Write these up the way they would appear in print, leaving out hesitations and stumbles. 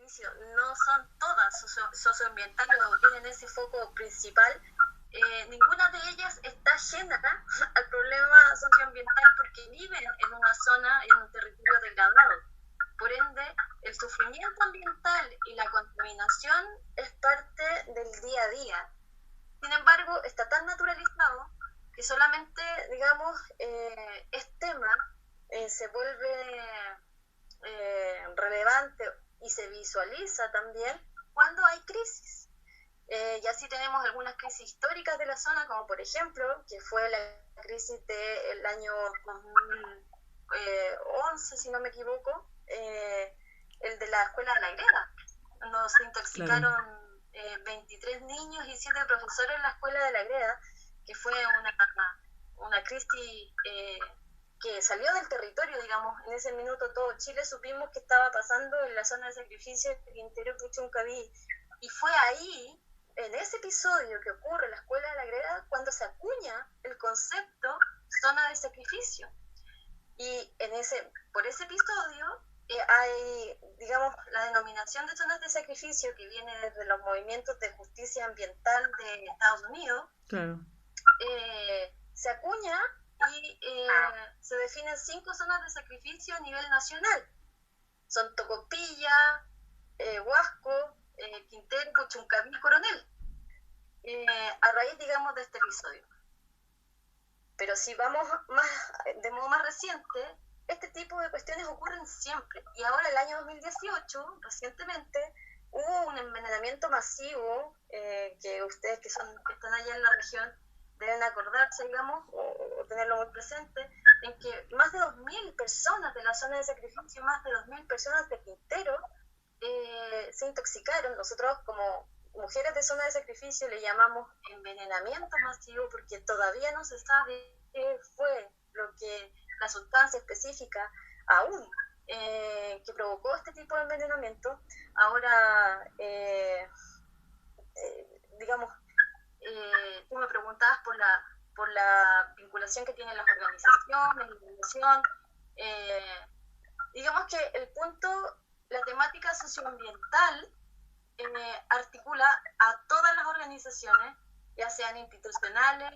sacrificio no son todas socioambientales o tienen ese foco principal, ninguna de ellas está ajena al problema socioambiental porque viven en una zona, en un territorio degradado. Por ende, el sufrimiento ambiental y la contaminación es parte del día a día. Sin embargo, está tan naturalizado que solamente, digamos, es tema, se vuelve relevante y se visualiza también cuando hay crisis. Y así tenemos algunas crisis históricas de la zona, como por ejemplo, que fue la crisis del año 2011, si no me equivoco, el de la escuela de la Greda, cuando se intoxicaron 23 niños y 7 profesores en la escuela de la Greda, que fue una crisis que salió del territorio, digamos. En ese minuto todo Chile supimos que estaba pasando en la zona de sacrificio del Quintero Puchuncaví, y fue ahí, en ese episodio que ocurre en la escuela de la Greda, cuando se acuña el concepto zona de sacrificio. Y por ese episodio hay, digamos, la denominación de zonas de sacrificio, que viene desde los movimientos de justicia ambiental de Estados Unidos. Claro. Se acuña y se definen 5 zonas de sacrificio a nivel nacional. Son Tocopilla, Huasco, Quintero, Puchuncaví y Coronel, a raíz, digamos, de este episodio. Pero si vamos de modo más reciente, este tipo de cuestiones ocurren siempre. Y ahora, el año 2018, recientemente, hubo un envenenamiento masivo, que ustedes que están allá en la región deben acordarse, digamos, o tenerlo muy presente, en que más de 2.000 personas de la zona de sacrificio, más de 2.000 personas de Quintero, se intoxicaron. Nosotros, como mujeres de zona de sacrificio, le llamamos envenenamiento masivo porque todavía no se sabe qué fue la sustancia específica aún que provocó este tipo de envenenamiento. Ahora, digamos, tú me preguntabas por la vinculación que tienen las organizaciones, la organización. Digamos que el punto, la temática socioambiental articula a todas las organizaciones, ya sean institucionales,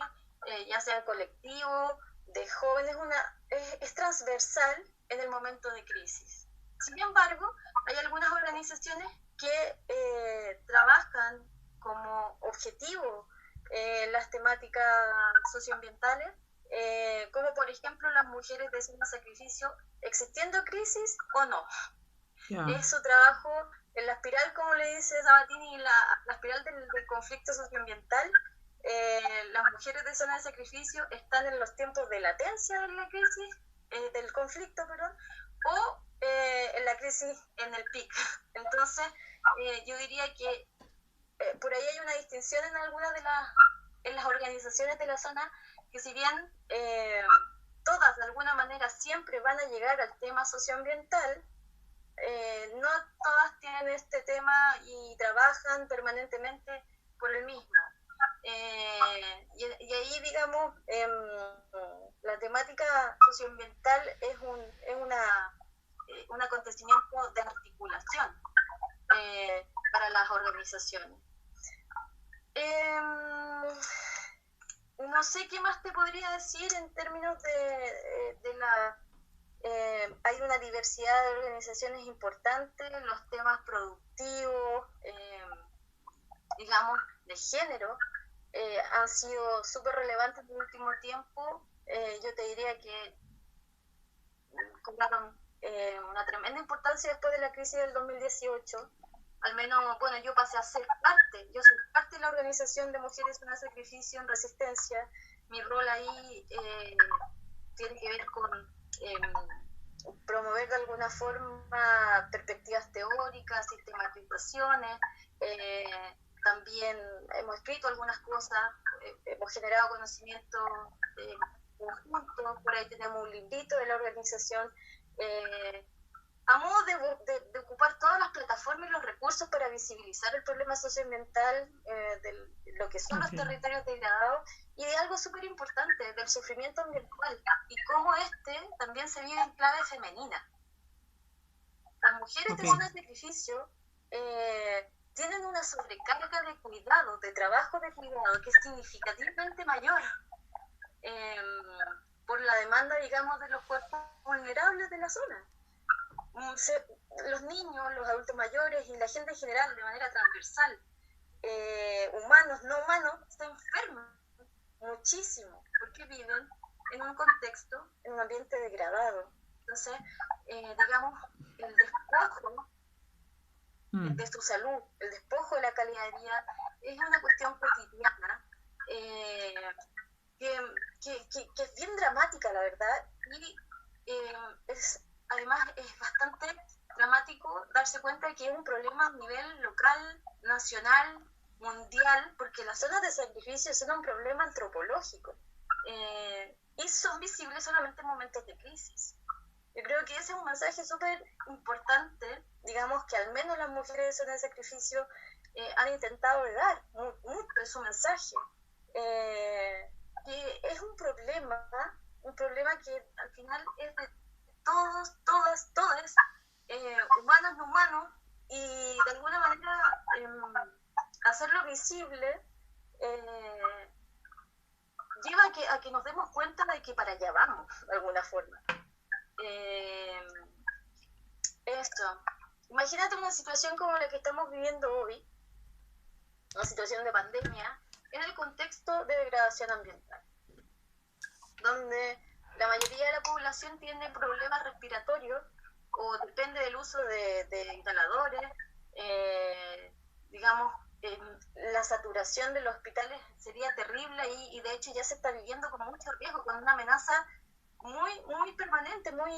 ya sean colectivos, de jóvenes, es transversal en el momento de crisis. Sin embargo, hay algunas organizaciones que trabajan como objetivo las temáticas socioambientales, como por ejemplo las mujeres de zona de sacrificio, existiendo crisis o no. Es su trabajo en la espiral, como le dice Sabatini, la espiral del conflicto socioambiental. Las mujeres de zona de sacrificio están en los tiempos de latencia de la crisis, del conflicto, perdón, o en la crisis en el pic. Entonces, yo diría que por ahí hay una distinción en algunas en las organizaciones de la zona, que si bien todas de alguna manera siempre van a llegar al tema socioambiental, no todas tienen este tema y trabajan permanentemente por el mismo. Y ahí, digamos, la temática socioambiental es un acontecimiento de articulación para las organizaciones. No sé qué más te podría decir en términos de la... hay una diversidad de organizaciones importantes, los temas productivos, digamos, de género, han sido súper relevantes en el último tiempo. Yo te diría que cobraron una tremenda importancia después de la crisis del 2018. Al menos, bueno, yo pasé a ser yo soy parte de la organización de Mujeres en Sacrificio en Resistencia. Mi rol ahí tiene que ver con promover de alguna forma perspectivas teóricas, sistematizaciones. También hemos escrito algunas cosas, hemos generado conocimiento conjunto. Por ahí tenemos un librito de la organización, a modo de ocupar todas las plataformas y los recursos para visibilizar el problema socioambiental, de lo que son los territorios degradados, y de algo súper importante, del sufrimiento ambiental, y cómo también se vive en clave femenina. Las mujeres de zona de sacrificio tienen una sobrecarga de cuidado, de trabajo de cuidado, que es significativamente mayor eh, por la demanda, digamos, de los cuerpos vulnerables de la zona. Los niños, los adultos mayores y la gente en general, de manera transversal, humanos, no humanos, se enferman muchísimo porque viven en un contexto, en un ambiente degradado. Entonces, digamos, el despojo de su salud, el despojo de la calidad de vida, es una cuestión cotidiana que es bien dramática, la verdad, y además es bastante dramático darse cuenta de que es un problema a nivel local, nacional, mundial, porque las zonas de sacrificio son un problema antropológico y son visibles solamente en momentos de crisis. Yo creo que ese es un mensaje súper importante, digamos, que al menos las mujeres de zona de sacrificio han intentado dar mucho de su mensaje, que es un problema que al final es de todos, todas, todes, humanos, no humanos, y de alguna manera hacerlo visible lleva a que nos demos cuenta de que para allá vamos, de alguna forma. Esto. Imagínate una situación como la que estamos viviendo hoy, una situación de pandemia, en el contexto de degradación ambiental, donde la mayoría de la población tiene problemas respiratorios o depende del uso de inhaladores, digamos, la saturación de los hospitales sería terrible y de hecho ya se está viviendo con mucho riesgo, con una amenaza muy, muy permanente, muy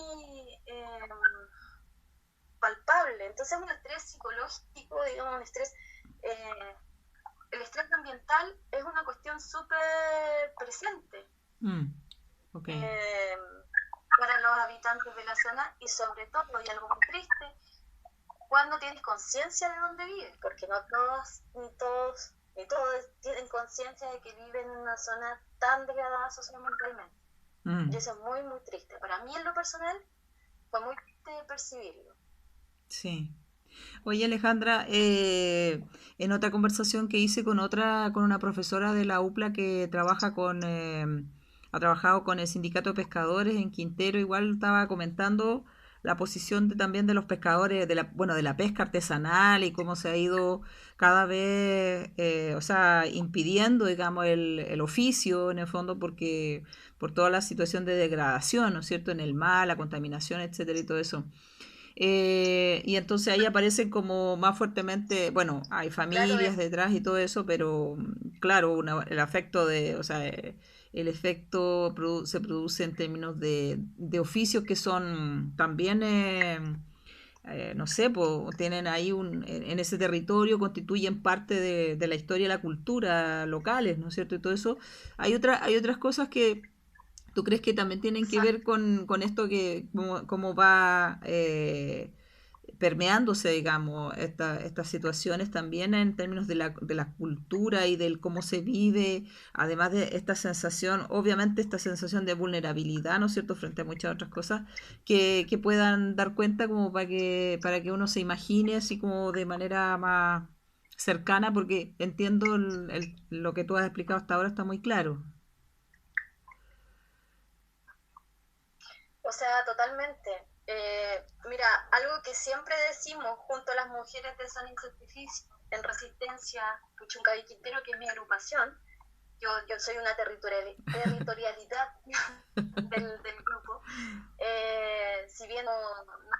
palpable. Entonces un estrés psicológico, digamos, un estrés, el estrés ambiental es una cuestión súper presente Okay. para los habitantes de la zona y sobre todo, y algo muy triste, cuando tienes conciencia de dónde vives, porque no todos, ni todos tienen conciencia de que viven en una zona tan degradada socioambientalmente. Y eso es muy, muy triste. Para mí, en lo personal, fue muy triste percibirlo. Sí. Oye, Alejandra, en otra conversación que hice con una profesora de la UPLA que ha trabajado con el sindicato de pescadores en Quintero, igual estaba comentando la posición también de los pescadores, de la pesca artesanal y cómo se ha ido cada vez, o sea, impidiendo, digamos, el oficio en el fondo porque por toda la situación de degradación, ¿no es cierto?, en el mar, la contaminación, etcétera y todo eso. Y entonces ahí aparecen como más fuertemente, bueno, hay Claro, familias detrás y todo eso, pero claro, el afecto o sea, el efecto se produce en términos de oficios que son también, no sé, tienen ahí en ese territorio constituyen parte de la historia y la cultura locales, ¿no es cierto? Y todo eso. Hay otras cosas que ¿tú crees que también tienen que ver exacto. con esto que cómo va permeándose, digamos, estas situaciones también en términos de la cultura y del cómo se vive, además de esta sensación, obviamente esta sensación de vulnerabilidad, ¿no es cierto?, frente a muchas otras cosas, que puedan dar cuenta como para que uno se imagine así como de manera más cercana, porque entiendo lo que tú has explicado hasta ahora está muy claro. O sea, totalmente. Mira, algo que siempre decimos junto a las mujeres de San Sacrificio en Resistencia Puchuncaví Quintero, que es mi agrupación, yo soy una territorialidad del grupo. Si bien no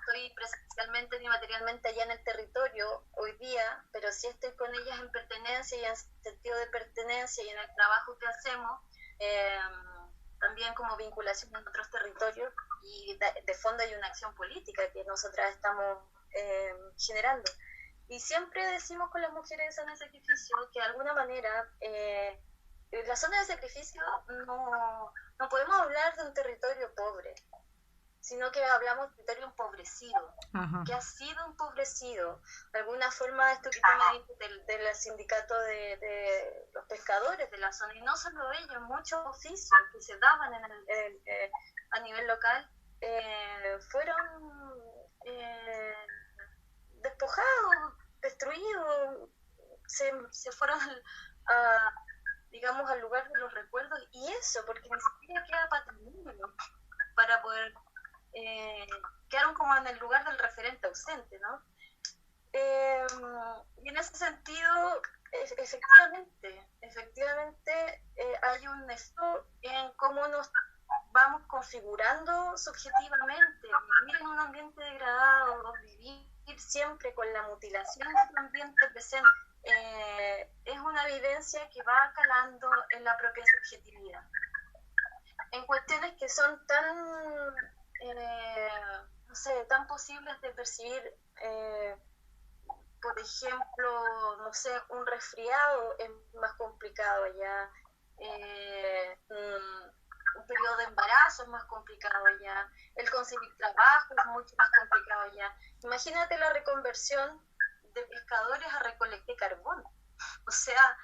estoy presencialmente ni materialmente allá en el territorio hoy día, pero sí estoy con ellas en pertenencia y en sentido de pertenencia y en el trabajo que hacemos, también como vinculación en otros territorios y de fondo hay una acción política que nosotras estamos generando. Y siempre decimos con las mujeres en el sacrificio que de alguna manera la zona de sacrificio no podemos hablar de un territorio pobre, sino que hablamos de un territorio empobrecido, Ajá. que ha sido empobrecido. De alguna forma, esto que tú me dices del sindicato de los pescadores de la zona, y no solo ellos, muchos oficios que se daban a nivel local fueron despojados se fueron a, digamos, al lugar de los recuerdos, y eso, porque ni siquiera queda patrimonio para poder, quedaron como en el lugar del referente ausente, ¿no? Y en ese sentido, efectivamente hay un esto en cómo nos vamos configurando subjetivamente. Vivir en un ambiente degradado, vivir siempre con la mutilación del ambiente presente, es una vivencia que va calando en la propia subjetividad. En cuestiones que son tan, no sé, tan posibles de percibir, por ejemplo, no sé, un resfriado es más complicado ya, un periodo de embarazo es más complicado ya, el conseguir trabajo es mucho más complicado ya. Imagínate la reconversión de pescadores a recolectar de carbón. O sea,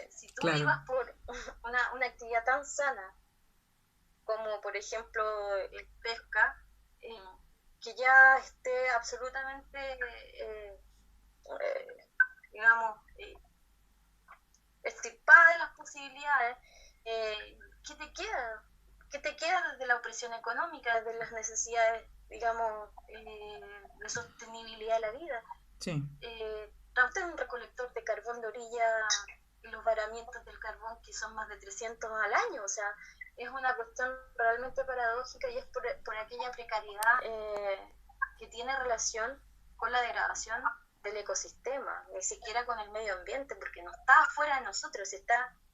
si tú Claro. ibas por una actividad tan sana como, por ejemplo, pesca, que ya esté absolutamente, digamos, extirpada de las posibilidades, ¿qué te queda? ¿Qué te queda desde la opresión económica, desde las necesidades, digamos, de sostenibilidad de la vida? Sí. Usted es un recolector de carbón de orilla y los varamientos del carbón, que son más de 300 al año, o sea, es una cuestión realmente paradójica, y es por aquella precariedad que tiene relación con la degradación del ecosistema, ni siquiera con el medio ambiente, porque no está afuera de nosotros,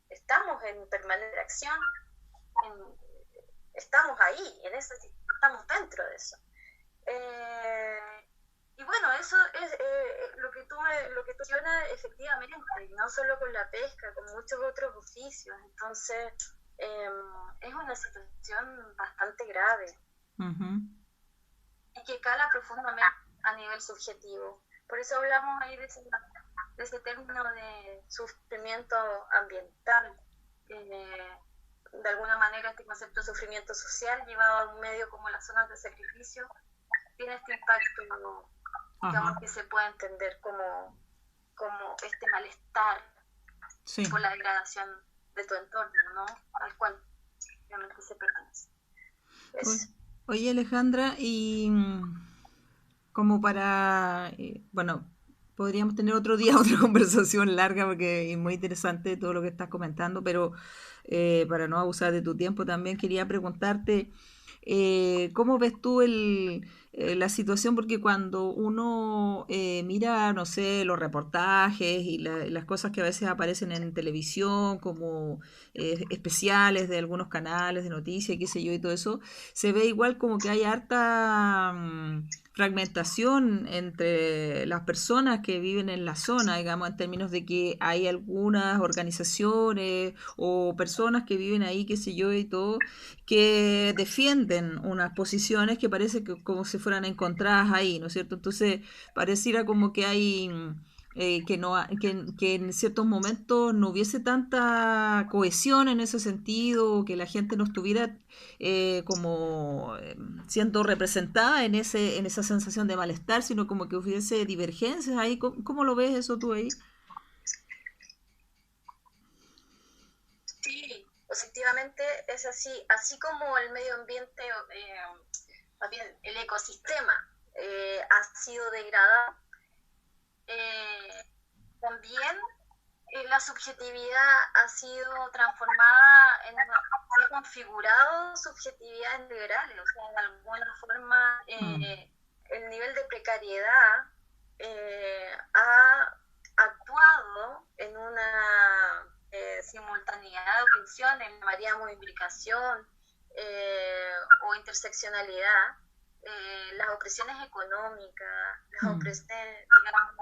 estamos en permanente acción, estamos ahí, estamos dentro de eso. Y bueno, eso es lo que tú mencionas, efectivamente, no solo con la pesca, con muchos otros oficios. Entonces, es una situación bastante grave. Uh-huh. Y que cala profundamente a nivel subjetivo. Por eso hablamos ahí de ese término de sufrimiento ambiental. De alguna manera, este concepto de sufrimiento social, llevado a un medio como las zonas de sacrificio, tiene este impacto, digamos, que se puede entender como este malestar, sí, por la degradación de tu entorno, ¿no? Al cual obviamente se pertenece. Oye, Alejandra, y como para, bueno, podríamos tener otro día otra conversación larga porque es muy interesante todo lo que estás comentando, pero para no abusar de tu tiempo también quería preguntarte, ¿cómo ves tú la situación? Porque cuando uno mira, no sé, los reportajes y las cosas que a veces aparecen en televisión, como especiales de algunos canales de noticias, qué sé yo, y todo eso, se ve igual como que hay harta fragmentación entre las personas que viven en la zona, digamos, en términos de que hay algunas organizaciones o personas que viven ahí, qué sé yo, y todo, que defienden unas posiciones que parece que como si fueran encontradas ahí, ¿no es cierto? Entonces, pareciera como que hay que en ciertos momentos no hubiese tanta cohesión en ese sentido, que la gente no estuviera como siendo representada en esa sensación de malestar, sino como que hubiese divergencias ahí. ¿Cómo lo ves eso tú ahí? Sí, positivamente es así como el medio ambiente, más bien el ecosistema ha sido degradado, también la subjetividad ha sido transformada se ha configurado subjetividades liberales, o sea, de alguna forma el nivel de precariedad ha actuado en una simultaneidad de opresión, en llamaríamos imbricación o interseccionalidad, las opresiones económicas, las opresiones, digamos,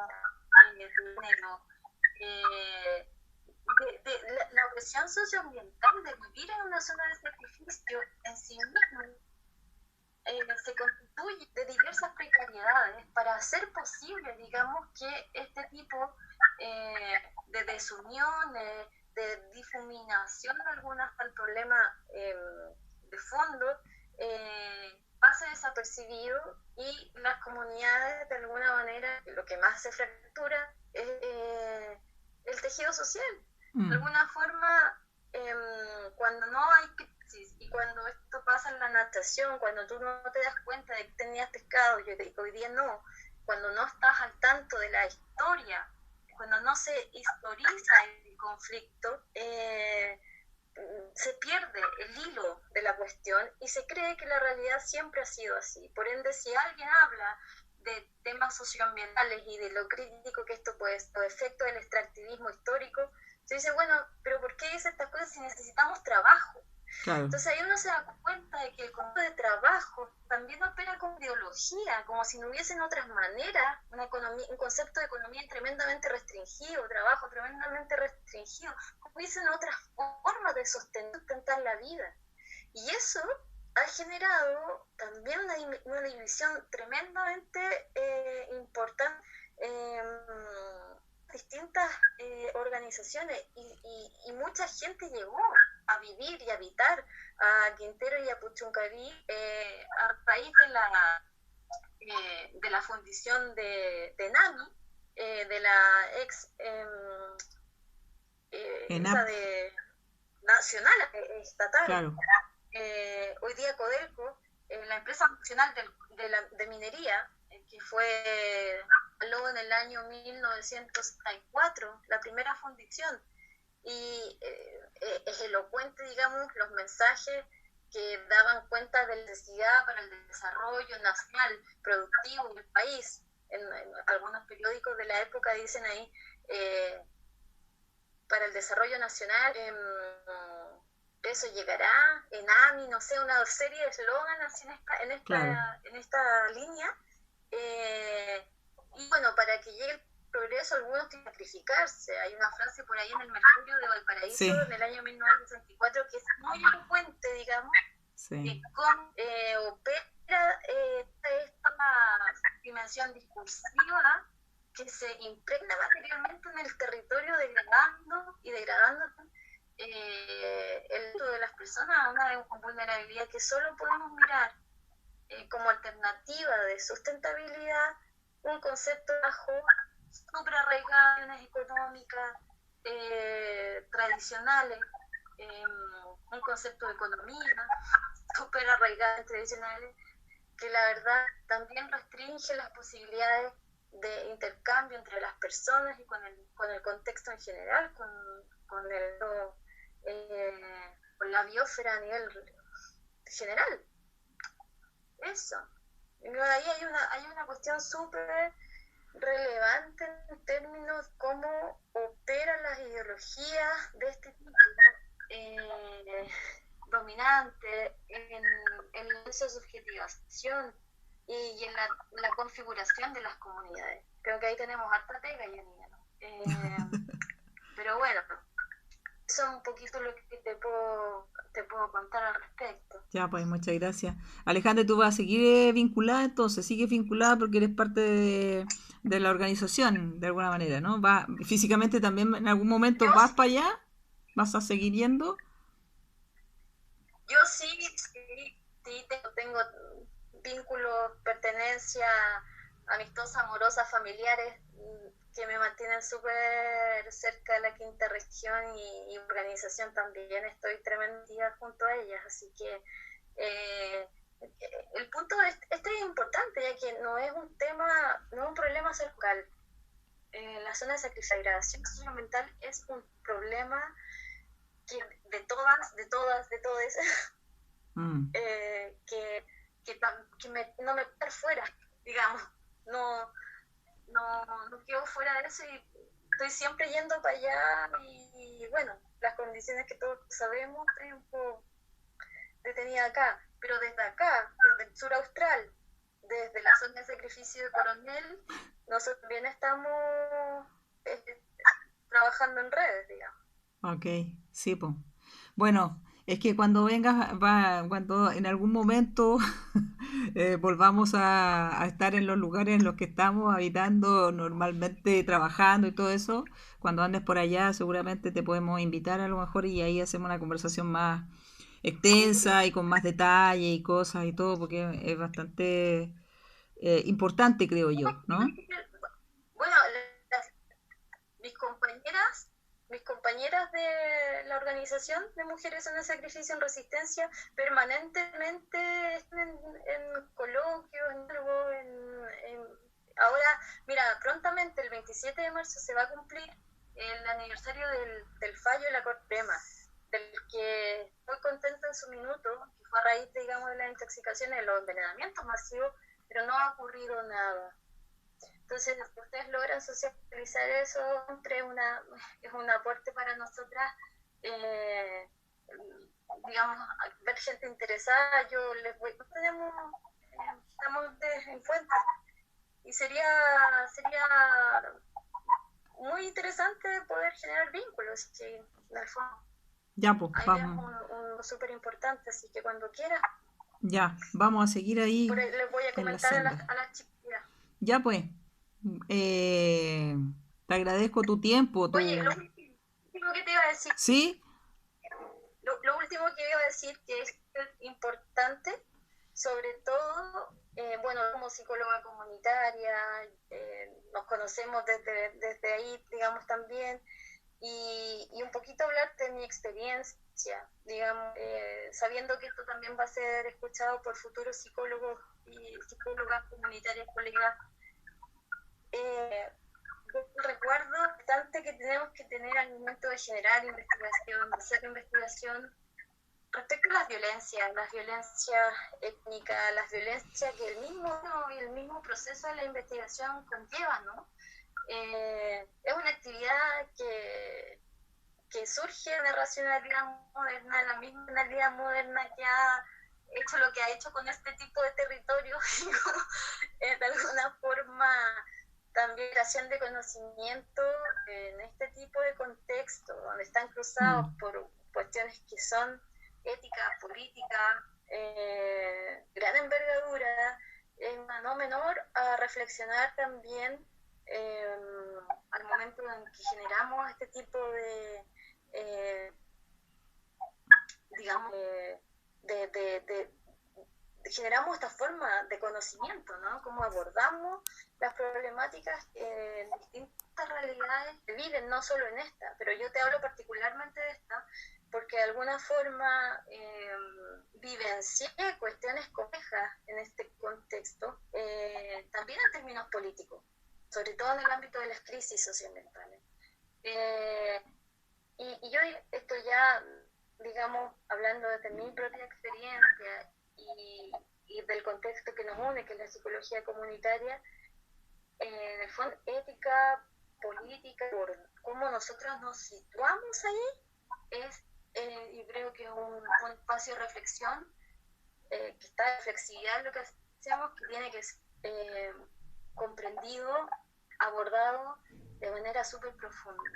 de género, la opresión socioambiental de vivir en una zona de sacrificio en sí mismo, se constituye de diversas precariedades para hacer posible, digamos, que este tipo de desuniones, de difuminación de algunas al problema de fondo, pase desapercibido, y las comunidades de alguna manera lo que más se fractura es tejido social. De Mm, alguna forma, cuando no hay crisis y cuando esto pasa en la natación, cuando tú no te das cuenta de que tenías pescado y hoy día no, cuando no estás al tanto de la historia, cuando no se historiza el conflicto, se pierde el hilo de la cuestión y se cree que la realidad siempre ha sido así. Por ende, si alguien habla de temas socioambientales y de lo crítico que esto puede ser, los efectos del extractivismo histórico, se dice, bueno, pero ¿por qué dice estas cosas si necesitamos trabajo? claro, Entonces ahí uno se da cuenta de que el concepto de trabajo también opera como ideología, como si no hubiesen otras maneras, un concepto de economía tremendamente restringido, trabajo tremendamente restringido, como hubiesen otras formas de sustentar la vida. Y eso ha generado también una división tremendamente importante. Distintas organizaciones y mucha gente llegó a vivir y habitar a Quintero y a Puchuncaví a raíz de la fundición de NAMI, de la ex esa ENAP, de nacional, estatal. claro, Hoy día Codelco, la empresa nacional de minería, que fue luego en el año 1964, la primera fundición, y es elocuente, digamos, los mensajes que daban cuenta de la necesidad para el desarrollo nacional, productivo del país. En algunos periódicos de la época dicen ahí, para el desarrollo nacional, eso llegará, en AMI, no sé, una serie de eslóganes claro. en esta línea. Y bueno, para que llegue el progreso, algunos tienen que sacrificarse. Hay una frase por ahí en el Mercurio de Valparaíso, Sí, en el año 1964, que es muy elocuente, digamos, sí. de cómo opera esta dimensión discursiva que se impregna materialmente en el territorio, degradando y degradando el uso de las personas a una vulnerabilidad que solo podemos mirar como alternativa de sustentabilidad, un concepto bajo, súper arraigadas económicas, tradicionales, un concepto de economía, súper arraigadas tradicionales, que la verdad también restringe las posibilidades de intercambio entre las personas y con el contexto en general, con la biosfera a nivel general. Eso. Y ahí hay una cuestión súper relevante en términos cómo operan las ideologías de este tipo, eh, dominante en esa subjetivación y en la configuración de las comunidades. Creo que ahí tenemos harta pega, Janina, ¿no? Pero bueno, eso es un poquito lo que te puedo contar al respecto. Ya, pues muchas gracias. Alejandra, tú vas a seguir vinculada, entonces, sigues vinculada porque eres parte de la organización, de alguna manera, ¿no? Va, físicamente también en algún momento Yo, vas para allá, vas a seguir yendo. yo sí, sí, sí tengo vínculos, pertenencia amistosa, amorosa, familiares que me mantienen súper cerca de la quinta región y organización también. Estoy tremendamente junto a ellas, así que el punto este es importante, ya que no es un tema, no es un problema local. La zona de sacrificación socioambiental es un problema que de todas, de todos, Mm, que, no me quedo fuera, digamos, no, no quedo fuera de eso y estoy siempre yendo para allá y bueno, las condiciones que todos sabemos, estoy un poco detenida acá, pero desde acá, desde el sur austral, desde la zona de sacrificio de Coronel, nosotros también estamos eh, trabajando en redes, digamos. ok, sí, pues. Bueno, es que cuando vengas, cuando en algún momento volvamos a estar en los lugares en los que estamos habitando normalmente, trabajando y todo eso, cuando andes por allá seguramente te podemos invitar a lo mejor y ahí hacemos una conversación más extensa y con más detalle y cosas y todo, porque es bastante importante, creo yo, ¿no? Bueno, las, mis compañeras compañeras de la organización de Mujeres en el Sacrificio en Resistencia permanentemente están en coloquios, ahora, mira, prontamente el 27 de marzo se va a cumplir el aniversario del fallo de la Corte Suprema, del que muy contenta en su minuto, que fue a raíz, digamos, de las intoxicaciones, de los envenenamientos masivos, pero no ha ocurrido nada. Entonces, ustedes logran socializar eso, siempre es un aporte para nosotras, digamos, ver gente interesada. Estamos en cuenta, y sería muy interesante poder generar vínculos, sí, en el fondo. Ya, pues, Ahí vamos. es un súper importante, así que cuando quiera. Ya, vamos a seguir ahí Por ahí les voy a en la comentar senda. a las chicas. Ya, pues, eh, te agradezco tu tiempo, Oye, tu... lo último que te iba a decir, ¿Sí? lo último que iba a decir que es importante, sobre todo, bueno, como psicóloga comunitaria, nos conocemos desde ahí, digamos, también, y un poquito hablar de mi experiencia, digamos, sabiendo que esto también va a ser escuchado por futuros psicólogos y psicólogas comunitarias, colegas. Recuerdo bastante que tenemos que tener al momento de generar investigación, de hacer investigación respecto a las violencias étnicas, las violencias que el mismo proceso de la investigación conlleva, ¿no? Es una actividad que surge de la racionalidad moderna, la misma racionalidad moderna que ha hecho lo que ha hecho con este tipo de territorio, de alguna forma también creación de conocimiento en este tipo de contexto, donde están cruzados por cuestiones que son éticas, políticas, gran envergadura, no menor a reflexionar también al momento en que generamos este tipo de, digamos, generamos esta forma de conocimiento, ¿no? Cómo abordamos las problemáticas en distintas realidades que viven, no solo en esta, pero yo te hablo particularmente de esta, porque de alguna forma vivencié cuestiones complejas en este contexto, también en términos políticos, sobre todo en el ámbito de las crisis socioambientales. Y yo estoy ya, digamos, hablando desde mi propia experiencia y del contexto que nos une, que es la psicología comunitaria, en el fondo, ética, política, por cómo nosotros nos situamos ahí, yo creo que es un espacio de reflexión, que está de flexibilidad en lo que hacemos, que tiene que ser comprendido, abordado de manera súper profunda.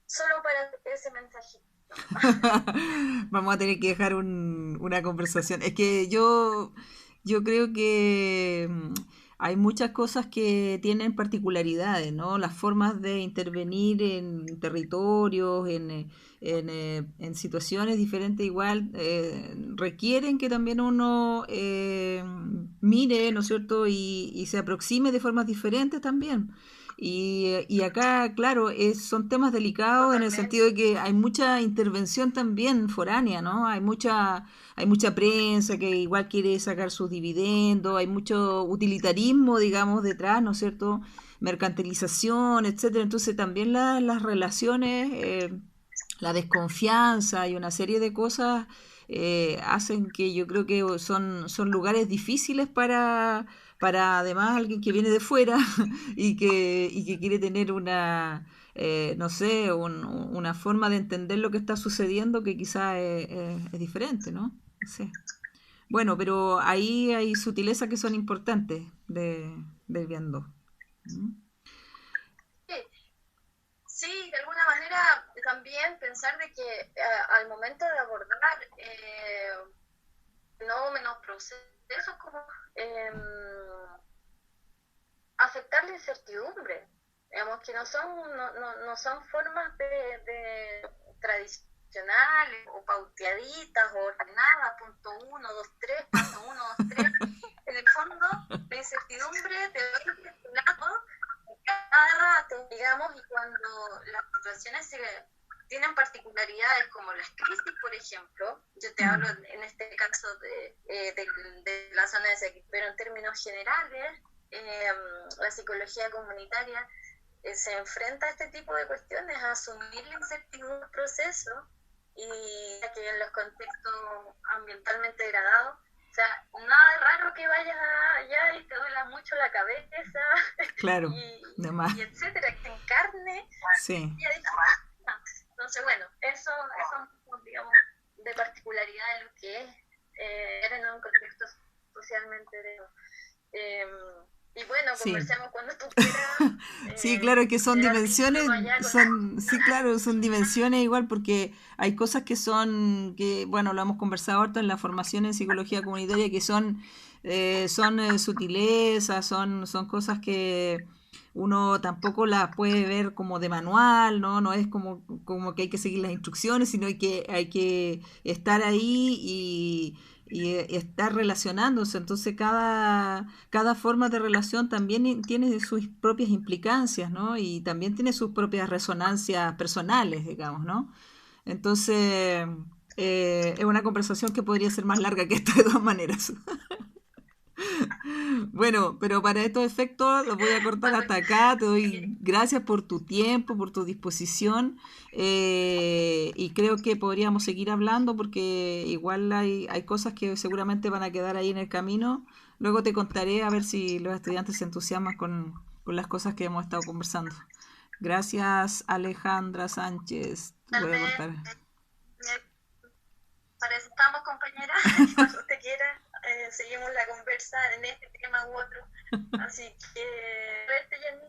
Solo para ese mensajito. Vamos a tener que dejar una conversación. Es que yo creo que hay muchas cosas que tienen particularidades, ¿no? Las formas de intervenir en territorios, en situaciones diferentes igual, requieren que también uno mire, ¿no es cierto? Y se aproxime de formas diferentes también. Y acá, claro, son temas delicados en el sentido de que hay mucha intervención también foránea, ¿no? Hay mucha prensa que igual quiere sacar sus dividendos, hay mucho utilitarismo, digamos, detrás, ¿no es cierto? Mercantilización, etcétera. Entonces también las relaciones, la desconfianza y una serie de cosas hacen que yo creo que son lugares difíciles para además alguien que viene de fuera y que quiere tener no sé, una forma de entender lo que está sucediendo que quizás es diferente, ¿no? No sé. Bueno, pero ahí hay sutilezas que son importantes de ir viendo. ¿Mm? Sí, de alguna manera también pensar de que al momento de abordar fenómenos, procesos como aceptar la incertidumbre, digamos que no son formas de tradicionales o pauteaditas o ordenadas, punto 1, 2, 3, paso 1, 2, 3. En el fondo, la incertidumbre te va a cada rato, digamos, y cuando las situaciones tienen particularidades como las crisis, por ejemplo, yo te hablo en este caso de la zona de Sequim, pero en términos generales, la psicología comunitaria se enfrenta a este tipo de cuestiones, a asumir la incertidumbre del proceso, y que en los contextos ambientalmente degradados, o sea, nada raro que vayas allá y te duela mucho la cabeza, Claro, y etcétera, que te encarne. Sí. Entonces, bueno, eso digamos, de particularidad de lo que es en un contexto socialmente y bueno, conversemos cuando tú quieras. Sí, claro que son dimensiones, sí, claro, son dimensiones igual porque hay cosas que son, que bueno, lo hemos conversado harto en la formación en psicología comunitaria, que son sutilezas, son cosas que uno tampoco las puede ver como de manual, ¿no? No es como que hay que seguir las instrucciones, sino que hay que estar ahí y estar relacionándose. Entonces cada forma de relación también tiene sus propias implicancias, ¿no? Y también tiene sus propias resonancias personales, digamos, ¿no? Entonces es una conversación que podría ser más larga que esta de todas maneras. Bueno, pero para estos efectos lo voy a cortar hasta acá. Te doy gracias por tu tiempo, por tu disposición, y creo que podríamos seguir hablando porque igual hay cosas que seguramente van a quedar ahí en el camino. Luego te contaré a ver si los estudiantes se entusiasman con las cosas que hemos estado conversando. Gracias, Alejandra Sánchez. Voy a cortar. Para eso estamos, compañera. Cuando usted quiera, seguimos la conversa en este tema u otro. Así que, verte, Jenny.